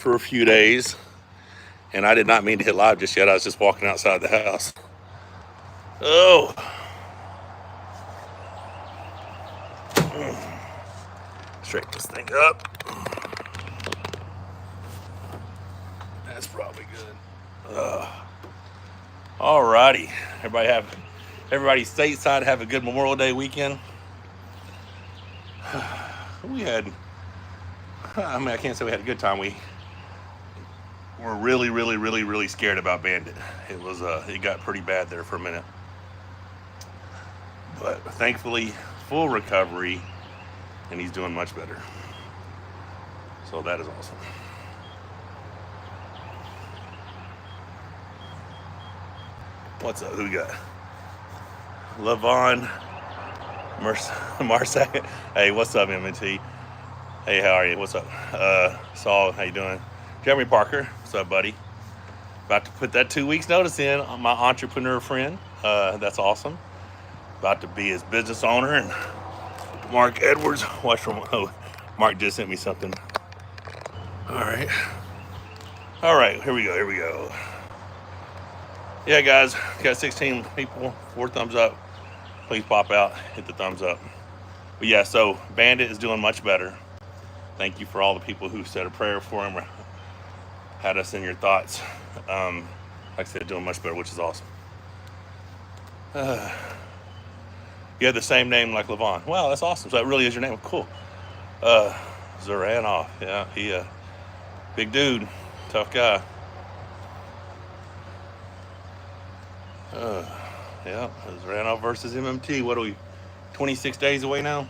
for a few days, and I did not mean to hit live just yet. I was just walking outside the house. Oh, straighten this thing up. That's probably good. Alrighty, everybody stateside have a good Memorial Day weekend. We had, I can't say we had a good time. We were really scared about Bandit. It got pretty bad there for a minute, but thankfully, full recovery, and he's doing much better. So that is awesome. What's up? Who we got? Levon Marsac. Hey, what's up, MNT? Hey, how are you? What's up? Saul, how you doing? Jeremy Parker, what's up, buddy? About to put that 2 weeks notice in on my entrepreneur friend. That's awesome. About to be his business owner. And Mark Edwards, watch from, oh, Mark just sent me something. All right, here we go. Yeah, guys, got 16 people, 4 thumbs up. Please pop out, hit the thumbs up. But yeah, so Bandit is doing much better. Thank you for all the people who said a prayer for him, or had us in your thoughts. Like I said, doing much better, which is awesome. You have the same name like Levon. Wow, that's awesome. So that really is your name. Cool. Zoranov. Yeah, he big dude, tough guy. Yeah, Zoranov versus MMT. What are we, 26 days away now?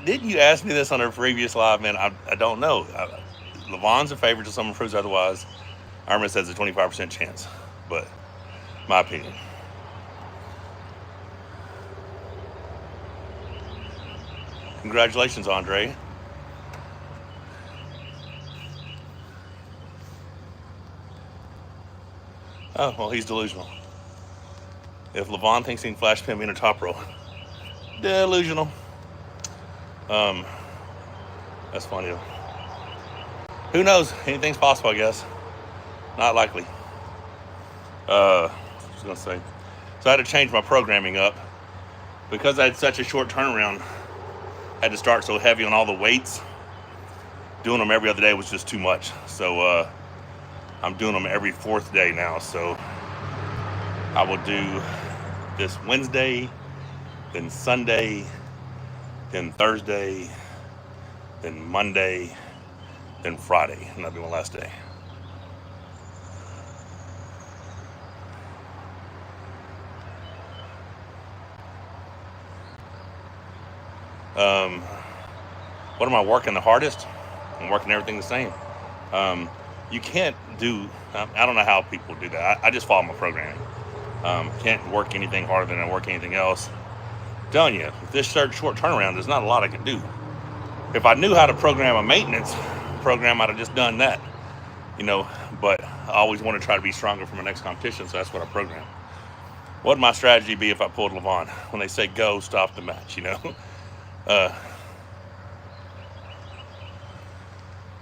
Didn't you ask me this on our previous live, man? I don't know. Levon's a favorite till someone proves otherwise. Armin says a 25% chance, but my opinion. Congratulations, Andre. Oh, well, he's delusional. If Levon thinks he can flash pin me in a top roll, delusional. That's funny though. Who knows? Anything's possible, I guess. Not likely. I was gonna say. So I had to change my programming up because I had such a short turnaround. I had to start so heavy on all the weights. Doing them every other day was just too much. So I'm doing them every 4th day now. So I will do this Wednesday, then Sunday, then Thursday, then Monday, then Friday, and that'll be my last day. What am I working the hardest? I'm working everything the same. You can't do, I don't know how people do that. I just follow my programming. Can't work anything harder than I work anything else. I'm telling you, with this short turnaround, there's not a lot I can do. If I knew how to program a maintenance program, I'd have just done that, but I always want to try to be stronger for my next competition, so that's what I program. What would my strategy be if I pulled Levon? When they say go, stop the match,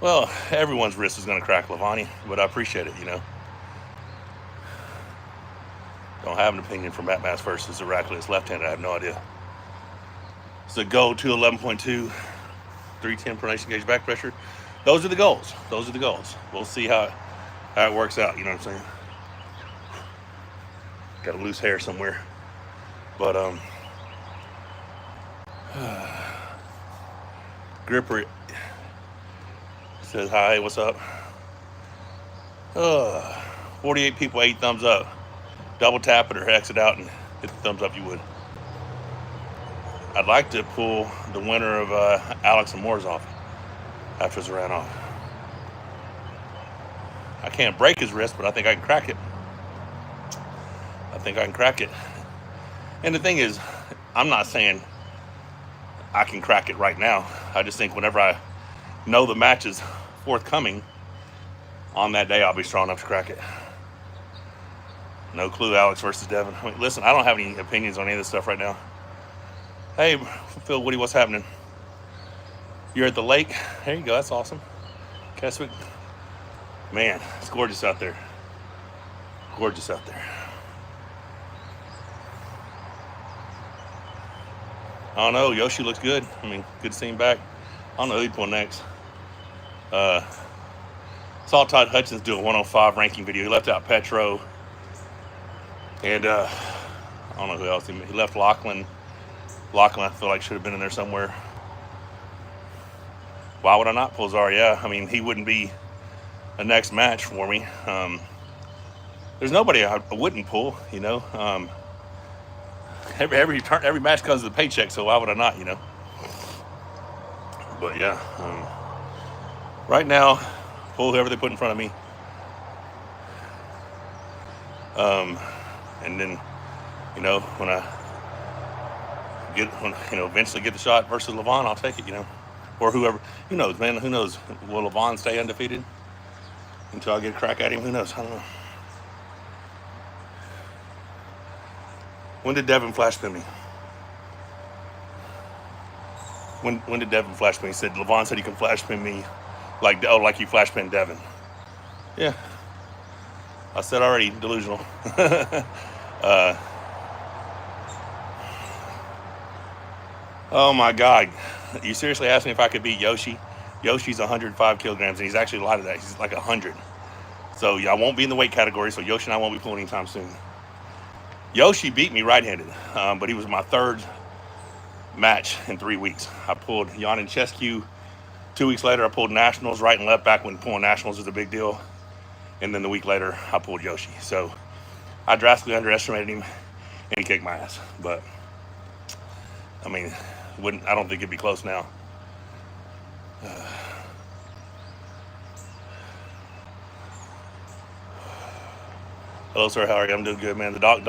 Well, everyone's wrist is going to crack, Levani, but I appreciate it, Don't have an opinion for Matt Mass versus Heraclius left-handed. I have no idea. So go to 11.2, 310 pronation gauge back pressure. Those are the goals. We'll see how it works out, you know what I'm saying? Got a loose hair somewhere. But, Gripper says hi, what's up? 48 people, 8 thumbs up. Double tap it or exit out and hit the thumbs up you would. I'd like to pull the winner of Alex and Moore's off after it's ran off. I can't break his wrist, but I think I can crack it. And the thing is, I'm not saying I can crack it right now. I just think whenever I know the match is forthcoming, on that day I'll be strong enough to crack it. No clue, Alex versus Devin. Listen, I don't have any opinions on any of this stuff right now. Hey, Phil Woody, what's happening? You're at the lake? There you go. That's awesome. Keswick. Man, it's gorgeous out there. Gorgeous out there. I don't know. Yoshi looks good. I mean, good to see him back. I don't know who he'd pull next. Uh, saw Todd Hutchins do a 105 ranking video. He left out Petro. And I don't know who else. He left Lachlan. Lachlan, I feel like, should have been in there somewhere. Why would I not pull Czar? Yeah, I mean, he wouldn't be a next match for me. There's nobody I wouldn't pull, you know. Every match comes with a paycheck, so why would I not, you know? But yeah, right now, pull whoever they put in front of me. And then, you know, when eventually get the shot versus Levon, I'll take it, you know, or whoever. Who knows, man? Who knows? Will Levon stay undefeated until I get a crack at him? Who knows? I don't know. When did Devin flash pin me? When did Devin flash pin me? He said Levon said he can flash pin me, like you flash pin Devin. Yeah, I said already, delusional. Oh my God, you seriously asked me if I could beat Yoshi? Yoshi's 105 kilograms, and he's actually a lot of that. He's like 100. So yeah, I won't be in the weight category. So Yoshi and I won't be pulling anytime soon. Yoshi beat me right-handed, but he was my third match in 3 weeks. I pulled Jan and Chescu. 2 weeks later, I pulled Nationals right and left, back when pulling Nationals was a big deal. And then the week later, I pulled Yoshi. So I drastically underestimated him, and he kicked my ass. But I mean, I don't think it'd be close now. Hello, sir. How are you? I'm doing good, man. The dog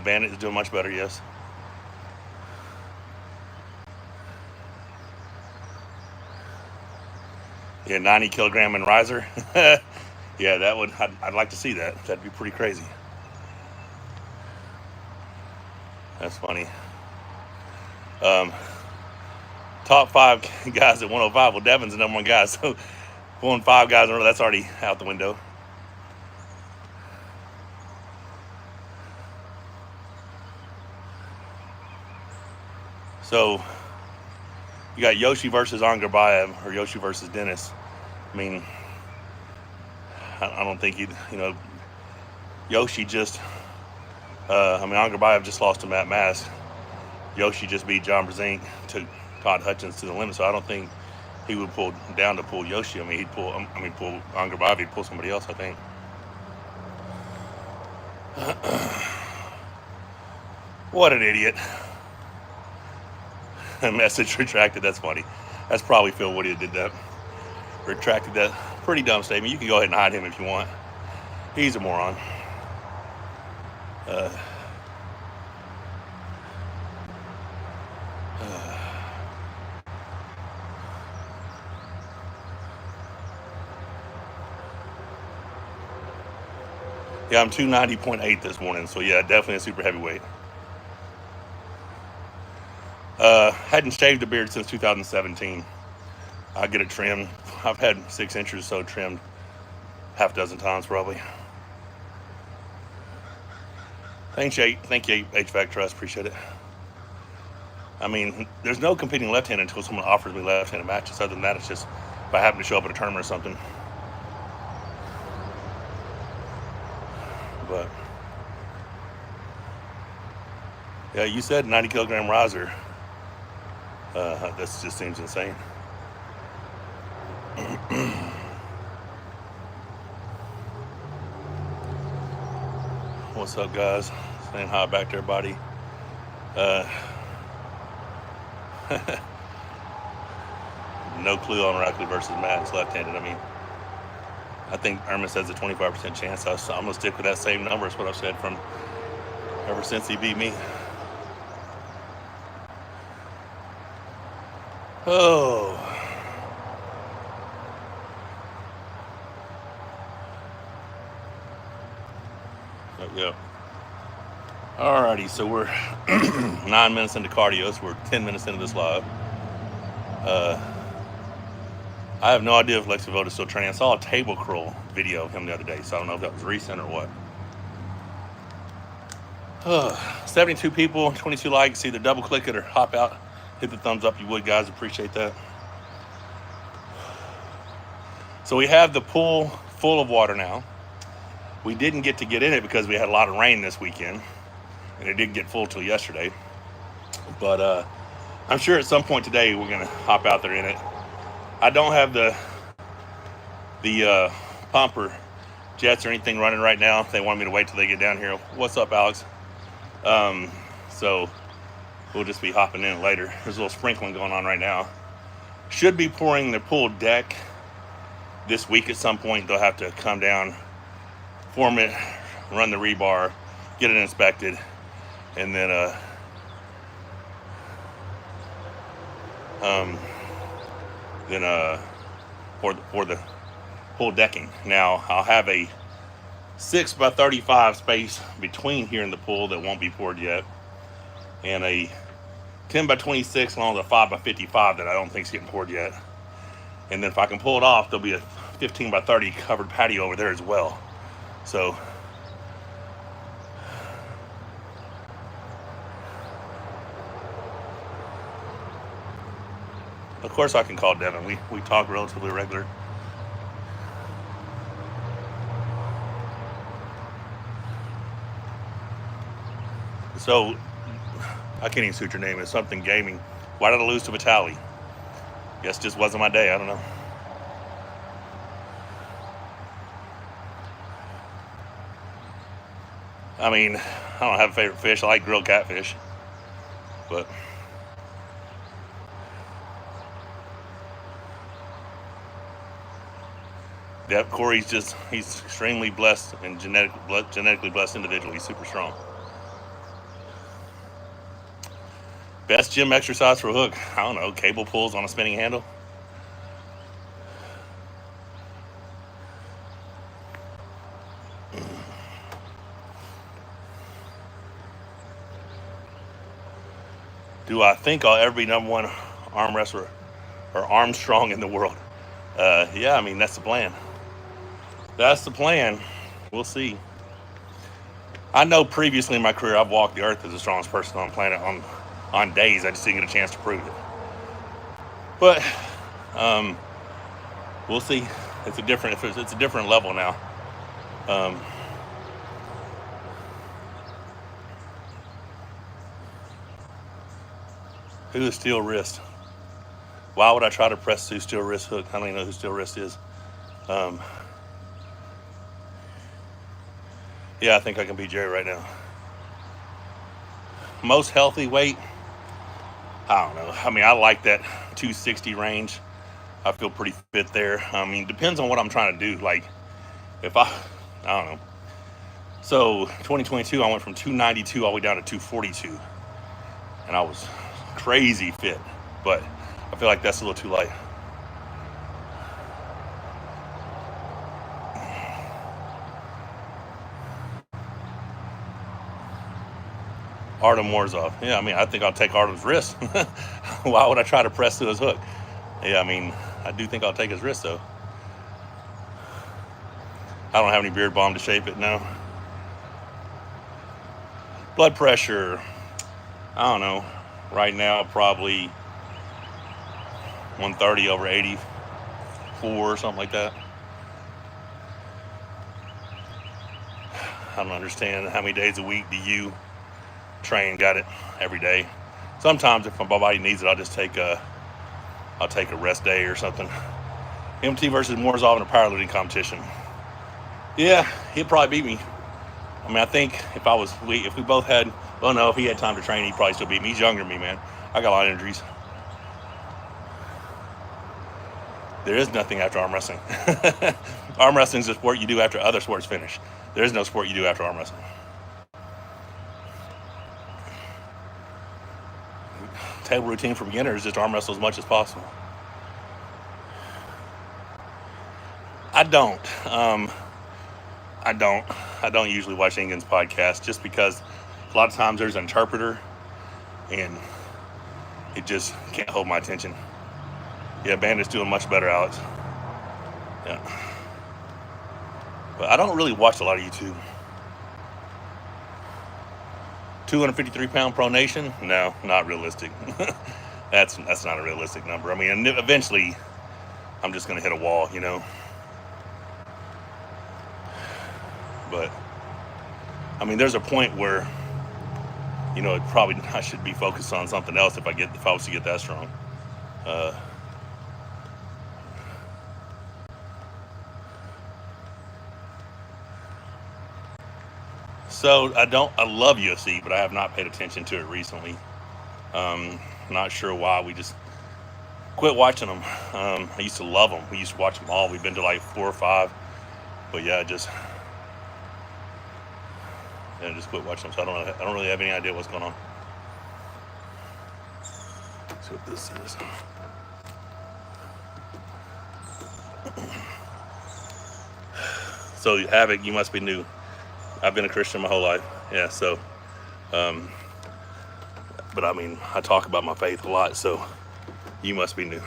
Bandit is doing much better. Yes. Yeah, 90 kilogram and riser. Yeah, that would. I'd like to see that. That'd be pretty crazy. That's funny. Top 5 guys at 105. Well, Devin's the number 1 guy, so pulling 5 guys in a row, that's already out the window. So you got Yoshi versus Angarbayev or Yoshi versus Dennis. I mean, I don't think Yoshi just. Angarbayev just lost to Matt Mask. Yoshi just beat John Brzenk, took Todd Hutchins to the limit, so I don't think he would pull down to pull Yoshi. I mean, he'd pull Angarbayev, he'd pull somebody else, I think. What an idiot. Message retracted, that's funny. That's probably Phil Woody that did that. Retracted that pretty dumb statement. You can go ahead and hide him if you want. He's a moron. Yeah, I'm 290.8 this morning, so yeah, definitely a super heavyweight. Hadn't shaved a beard since 2017. I get it trimmed. I've had 6 inches or so trimmed half a dozen times probably. Thank you, HVAC Trust. Appreciate it. I mean, there's no competing left-handed until someone offers me left-handed matches. Other than that, it's just if I happen to show up at a tournament or something. But yeah, you said 90 kilogram riser. That just seems insane. What's up, guys? Saying hi back to everybody. No clue on Rackley versus Max left-handed. I mean, I think Irma says a 25% chance. I'm going to stick with that same number. It's what I've said from ever since he beat me. Oh. Yeah. Alrighty, so we're 9 minutes into cardio, so we're 10 minutes into this live. Uh, I have no idea if Lexi Vogt is still training. I saw a table curl video of him the other day, so I don't know if that was recent or what. 72 people, 22 likes. Either double click it or hop out. Hit the thumbs up, you would, guys. Appreciate that. So we have the pool full of water now. We didn't get in it because we had a lot of rain this weekend, and it didn't get full till yesterday. But I'm sure at some point today we're gonna hop out there in it. I don't have the pumper jets or anything running right now. They want me to wait till they get down here. What's up, Alex? So we'll just be hopping in later. There's a little sprinkling going on right now. Should be pouring the pool deck this week at some point. They'll have to come down, form it, run the rebar, get it inspected, and then for the pool decking. Now I'll have a 6x35 space between here and the pool that won't be poured yet, and a 10x26 along with a 5x55 that I don't think is getting poured yet. And then if I can pull it off, there'll be a 15x30 covered patio over there as well. So of course I can call Devin. We talk relatively regular. So I can't even see what your name is. Something gaming. Why did I lose to Vitali? Guess just wasn't my day. I don't know. I mean, I don't have a favorite fish. I like grilled catfish, but yep, Corey's he's extremely blessed and genetically blessed individual. He's super strong. Best gym exercise for a hook? I don't know, cable pulls on a spinning handle. Do I think I'll ever be #1 arm wrestler or Armstrong in the world? Yeah, I mean, that's the plan. That's the plan. We'll see. I know previously in my career I've walked the earth as the strongest person on the planet on days. I just didn't get a chance to prove it. But we'll see. It's a different level now. Who is Steel Wrist? Why would I try to press through Steel Wrist hook? I don't even know who Steel Wrist is. Yeah, I think I can beat Jerry right now. Most healthy weight? I don't know. I mean, I like that 260 range. I feel pretty fit there. I mean, depends on what I'm trying to do. Like, if I don't know. So 2022, I went from 292 all the way down to 242, and I was crazy fit. But I feel like that's a little too light. Artem Warzov. Yeah, I mean, I think I'll take Artem's wrist. Why would I try to press through his hook? Yeah, I mean, I do think I'll take his wrist, though. I don't have any beard balm to shape it, no. Blood pressure, I don't know. Right now, probably 130 over 84 or something like that. I don't understand how many days a week do you train? Got it every day. Sometimes if my body needs it, I'll take a rest day or something. MT versus Morzov in a powerlifting competition. Yeah, he'd probably beat me. I mean, I think if we both had, well, no, if he had time to train, he'd probably still beat me. He's younger than me, man. I got a lot of injuries. There is nothing after arm wrestling. Arm wrestling is a sport you do after other sports finish. There is no sport you do after arm wrestling. Table routine for beginners is just arm wrestle as much as possible. I don't usually watch Engen's podcast just because A lot of times there's an interpreter, and it just can't hold my attention. Yeah, Bandit's doing much better, Alex. Yeah. But I don't really watch a lot of YouTube. 253-pound pronation? No, not realistic. That's not a realistic number. I mean, eventually, I'm just gonna hit a wall, you know. But I mean, there's a point where, you know, I should be focused on something else if I was to get that strong. So I love UFC, but I have not paid attention to it recently. Not sure why. We just quit watching them. I used to love them. We used to watch them all. We've been to like 4 or 5, but yeah, just quit watching them. So I don't really have any idea what's going on. Let's see what this is. So Havoc, you must be new. I've been a Christian my whole life. Yeah, so but I mean, I talk about my faith a lot, so you must be new.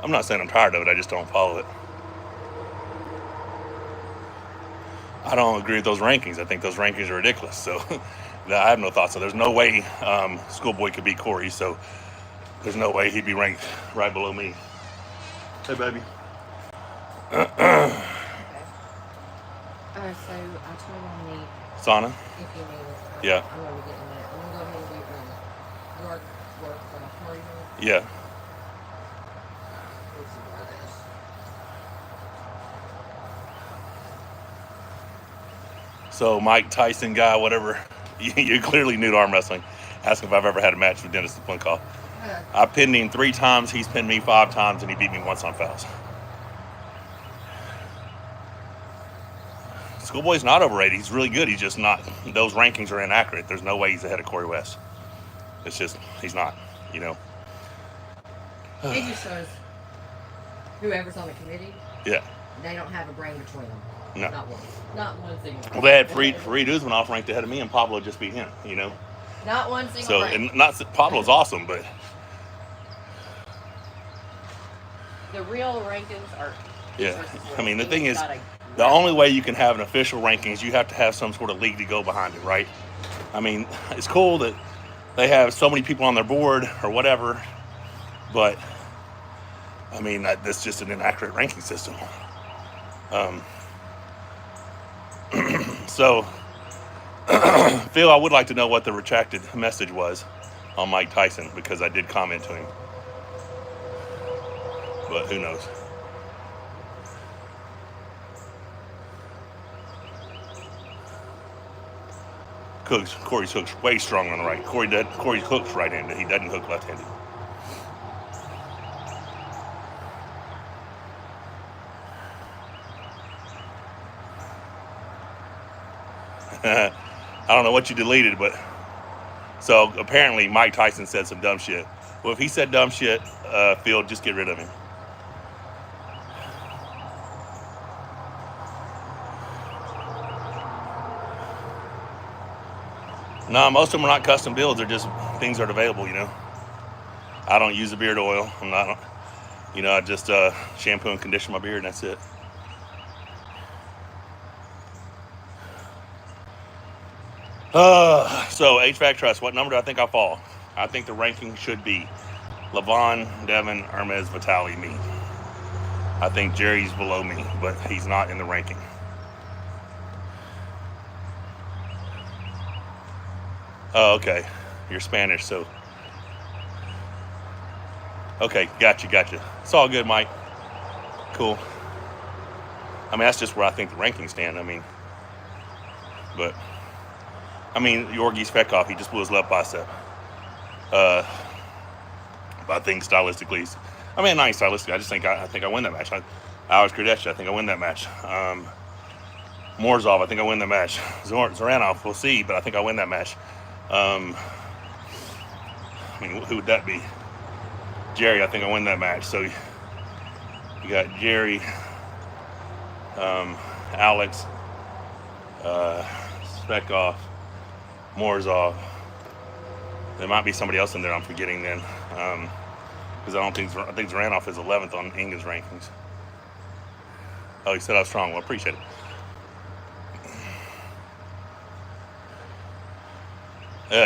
I'm not saying I'm tired of it, I just don't follow it. I don't agree with those rankings. I think those rankings are ridiculous. So I have no thoughts. So there's no way Schoolboy could beat Corey. So there's no way he'd be ranked right below me. Hey, baby. Okay. So I told him sauna? if you need it. Yeah. I'm going to get in that. I'm going to go ahead and do work for the Yeah. So Mike Tyson guy, whatever, you're clearly new to arm wrestling. Ask him if I've ever had a match with Dennis Plinkoff. I pinned him 3 times, he's pinned me 5 times, and he beat me once on fouls. Schoolboy's not overrated. He's really good. He's just not. Those rankings are inaccurate. There's no way he's ahead of Corey West. It's just, he's not, you know. It just shows whoever's on the committee, yeah, they don't have a brain between them. No. Not one. Not one single. Well, they had Fareed Usmanov ranked ahead of me, and Pablo just beat him, you know. Not one single. So, rank. and not Pablo's awesome, but the real rankings are. Yeah, I mean, the thing is, the only way you can have an official ranking is you have to have some sort of league to go behind it, right? I mean, it's cool that they have so many people on their board or whatever, but I mean, that's just an inaccurate ranking system. So, Phil, I would like to know what the retracted message was on Mike Tyson, because I did comment to him, but who knows? Corey's hook's way stronger on the right. Corey's hook's right-handed. He doesn't hook left-handed. I don't know what you deleted, but so apparently Mike Tyson said some dumb shit. Well, if he said dumb shit, Phil, just get rid of him. No, most of them are not custom builds. They're just things that are available, you know. I don't use a beard oil. I'm not, you know, I just shampoo and condition my beard, and that's it. So HVAC Trust, what number do I think I fall? I think the ranking should be Levon, Devin, Hermes, Vitali, me. I think Jerry's below me, but he's not in the ranking. Oh, okay. You're Spanish, so. Okay, gotcha. It's all good, Mike. Cool. I mean, that's just where I think the rankings stand. I mean, but. I mean, Georgi Svekov, he just blew his left bicep. But I think stylistically, not stylistically, I just think I win that match. Alex Kardashian, I think I win that match. Morzov, I think I win that match. Zoranov, we'll see, but I think I win that match. I mean, who would that be? Jerry, I think I win that match. So, You got Jerry, Alex, Spekoff, Morzov. There might be somebody else in there I'm forgetting then, because I think Zranoff is 11th on Engen's rankings. Oh, he said I was strong. Well, appreciate it.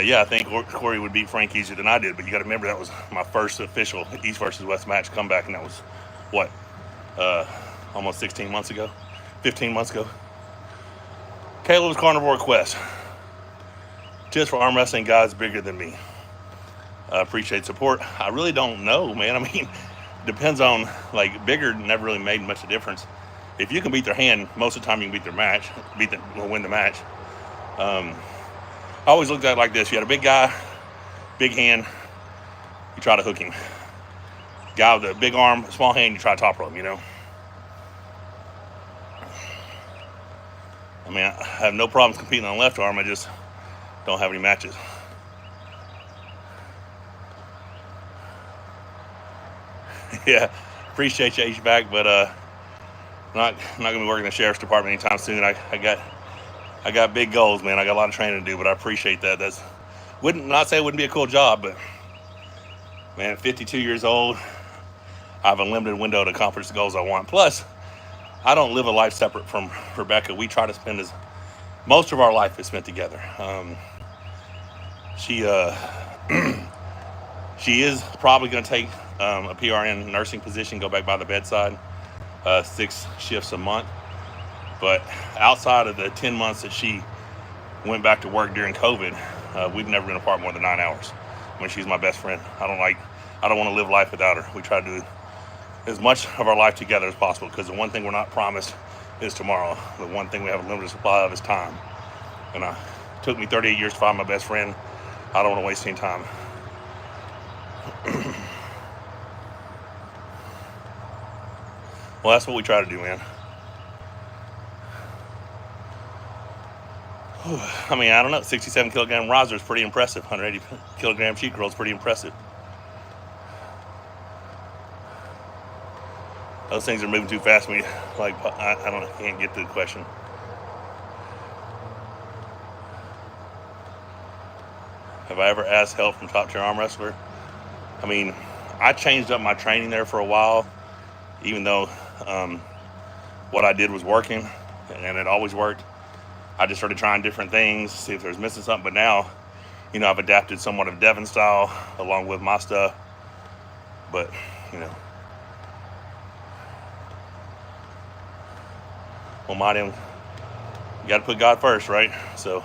Yeah, I think Corey would beat Frank easier than I did, but you got to remember that was my first official East versus West match comeback, and that was what, almost 16 months ago, 15 months ago. Caleb's Carnivore Quest, just for arm wrestling guys bigger than me. I appreciate support. I really don't know, man. I mean, depends on, like, bigger never really made much of a difference. If you can beat their hand, most of the time you can beat their match, win the match. I always looked at it like this. You had a big guy, big hand, you try to hook him. Guy with a big arm, small hand, you try to top rope him, you know? I mean, I have no problems competing on the left arm. I just don't have any matches. Yeah, appreciate you, HVAC, but not gonna be working in the sheriff's department anytime soon. I got big goals, man. I got a lot of training to do, but I appreciate that. Not say it wouldn't be a cool job, but man, 52 years old, I have a limited window to accomplish the goals I want. Plus, I don't live a life separate from Rebecca. We try to spend most of our life is spent together. She is probably going to take a PRN nursing position, go back by the bedside, 6 shifts a month. But outside of the 10 months that she went back to work during COVID, we've never been apart more than 9 hours. I mean, she's my best friend. I don't want to live life without her. We try to do as much of our life together as possible, because the one thing we're not promised is tomorrow. The one thing we have a limited supply of is time. And it took me 38 years to find my best friend. I don't want to waste any time. Well, that's what we try to do, man. I mean, I don't know. 67 kilogram riser is pretty impressive. 180 kilogram sheet curl is pretty impressive. Those things are moving too fast for me. Like, I don't know. Can't get to the question. Have I ever asked help from top tier arm wrestler? I mean, I changed up my training there for a while, even though what I did was working, and it always worked. I just started trying different things, see if there's missing something. But now, you know, I've adapted somewhat of Devin style along with my stuff. But, you know, well, you got to put God first, right? So,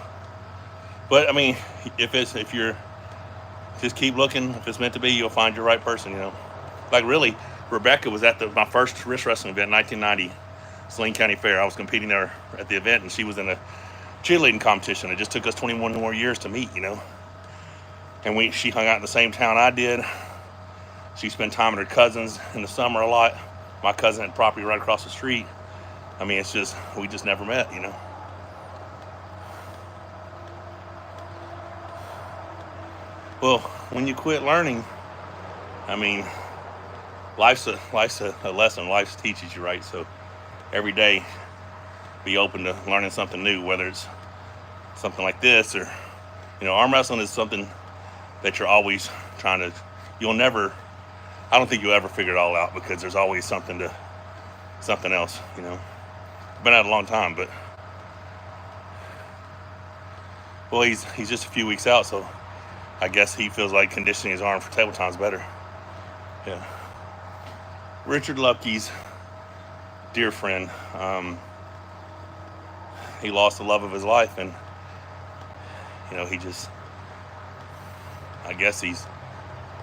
but I mean, if you're just keep looking, if it's meant to be, you'll find your right person. You know, like really, Rebecca was at my first wrist wrestling event in 1990, Saline County Fair. I was competing there at the event, and she was in a cheerleading competition. It just took us 21 more years to meet, you know. And she hung out in the same town I did. She spent time with her cousins in the summer a lot. My cousin had property right across the street. I mean, we just never met, you know. Well, when you quit learning, I mean, life's a lesson. Life teaches you, right? So every day, be open to learning something new, whether it's something like this or, you know, arm wrestling is something that you're always trying to, I don't think you'll ever figure it all out, because there's always something else, you know. Been out a long time, but, well, he's just a few weeks out, so I guess he feels like conditioning his arm for table time's better. Yeah. Richard Lupke's dear friend, he lost the love of his life, and, you know, I guess I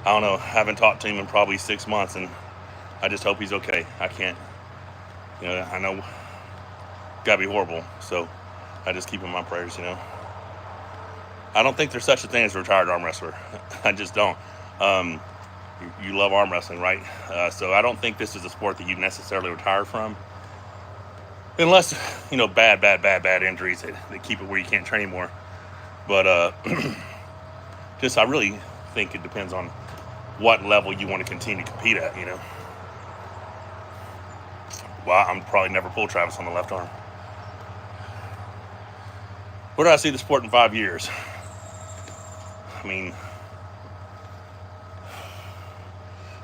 don't know, haven't talked to him in probably 6 months, and I just hope he's okay. I can't, you know, I know gotta be horrible, so I just keep him in my prayers, you know. I don't think there's such a thing as a retired arm wrestler. I just don't. You love arm wrestling, right? So I don't think this is a sport that you necessarily retire from, unless, you know, bad injuries that keep it where you can't train anymore. But I really think it depends on what level you want to continue to compete at, you know. Well, I'm probably never pull Travis on the left arm. Where do I see the sport in 5 years? I mean,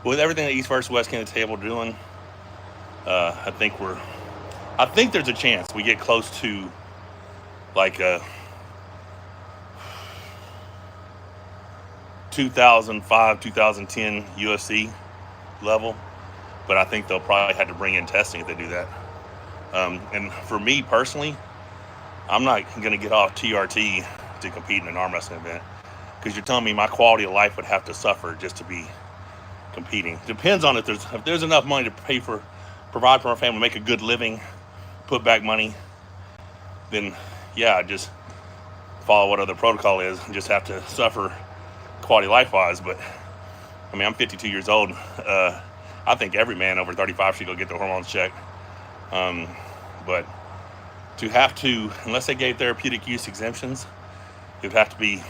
with everything that East versus West came to the table doing, I think there's a chance we get close to like a 2005, 2010 UFC level, but I think they'll probably have to bring in testing if they do that. And for me personally, I'm not going to get off TRT to compete in an arm wrestling event, because you're telling me my quality of life would have to suffer just to be competing. Depends on if there's enough money to provide for our family, make a good living, put back money, then yeah, just follow what other protocol is and just have to suffer quality life wise. But I mean, I'm 52 years old. I think every man over 35 should go get their hormones checked. But to have to, unless they gave therapeutic use exemptions, it would have to be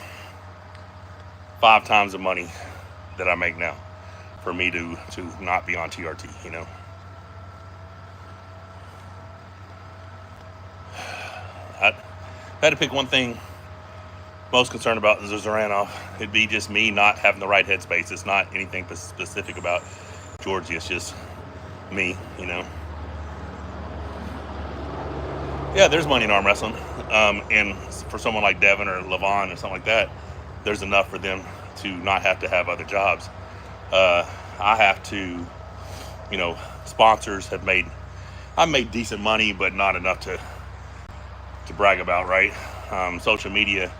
5 times the money that I make now for me to not be on TRT, you know. I had to pick one thing most concerned about Zaranov. It'd be just me not having the right headspace. It's not anything specific about Georgie. It's just me, you know. Yeah, there's money in arm wrestling. And for someone like Devin or Levon or something like that, there's enough for them to not have to have other jobs. I have to, you know, sponsors I've made decent money, but not enough to brag about, right? Social media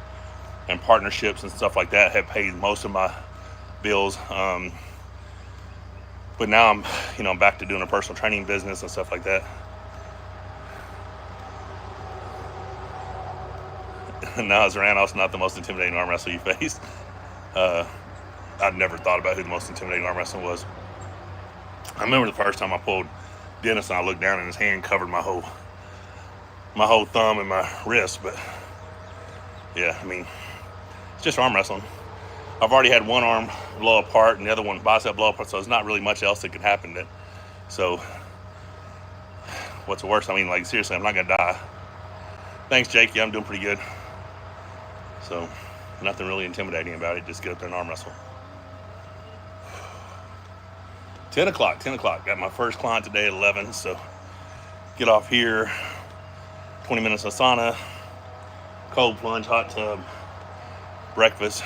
and partnerships and stuff like that have paid most of my bills. But now I'm back to doing a personal training business and stuff like that. Now Zaranov's not the most intimidating arm wrestler you face. I'd never thought about who the most intimidating arm wrestler was. I remember the first time I pulled Dennis and I looked down and his hand covered my whole thumb and my wrist. But yeah, I mean, it's just arm wrestling. I've already had one arm blow apart and the other one bicep blow apart, so there's not really much else that could happen. So what's the worst? I mean, like, seriously, I'm not gonna die. Thanks, Jake. Yeah, I'm doing pretty good. So nothing really intimidating about it. Just get up there and arm wrestle. 10 o'clock. Got my first client today at 11. So get off here. 20 minutes of sauna, cold plunge, hot tub, breakfast.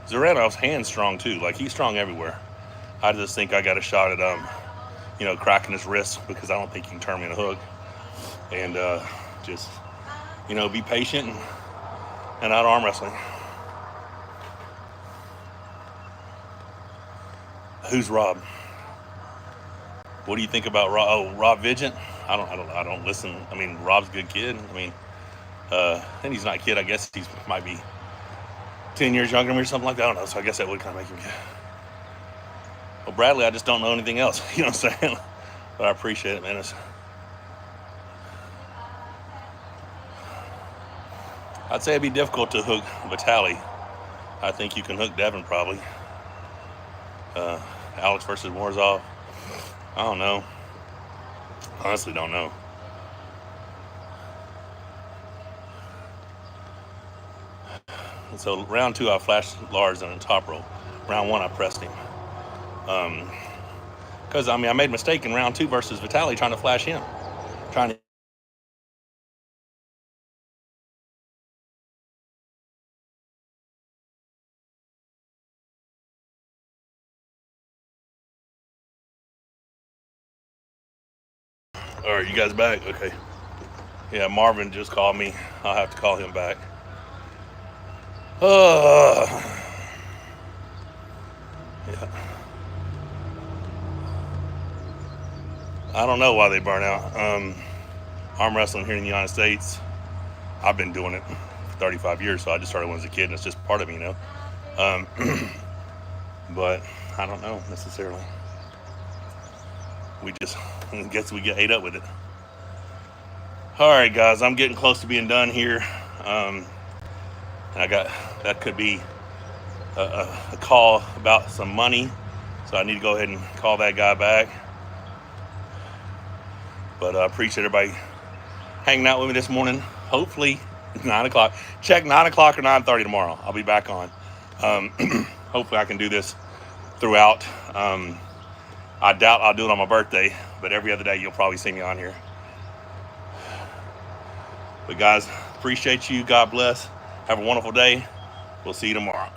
Zaranov's hand's strong too. Like, he's strong everywhere. I just think I got a shot at cracking his wrist, because I don't think he can turn me in a hook. And just, be patient and out arm wrestling. Who's Rob? What do you think about Rob? Oh, Rob Vigent? I don't listen. I mean, Rob's a good kid. I mean, and he's not a kid. I guess he might be 10 years younger than me or something like that. I don't know. So I guess that would kind of make him good. Well, Bradley, I just don't know anything else. You know what I'm saying? But I appreciate it, man. I'd say it'd be difficult to hook Vitaly. I think you can hook Devin probably. Alex versus Morzov. I don't know. Honestly, don't know. And so round 2, I flashed Lars in a top roll. Round 1, I pressed him. Because, I made a mistake in round 2 versus Vitaly trying to flash him. Trying to All right, you guys back? Okay. Yeah, Marvin just called me. I'll have to call him back. Yeah. I don't know why they burn out. Arm wrestling here in the United States, I've been doing it for 35 years, so I just started when I was a kid, and it's just part of me, But I don't know necessarily. I guess we get ate up with it. All right, guys, I'm getting close to being done here. Um, I got that could be a call about some money, so I need to go ahead and call that guy back. But I appreciate everybody hanging out with me this morning. Hopefully 9 o'clock. Check 9 o'clock or 9:30 tomorrow. I'll be back on. Um, hopefully I can do this throughout. I doubt I'll do it on my birthday, but every other day you'll probably see me on here. But guys, appreciate you. God bless. Have a wonderful day. We'll see you tomorrow.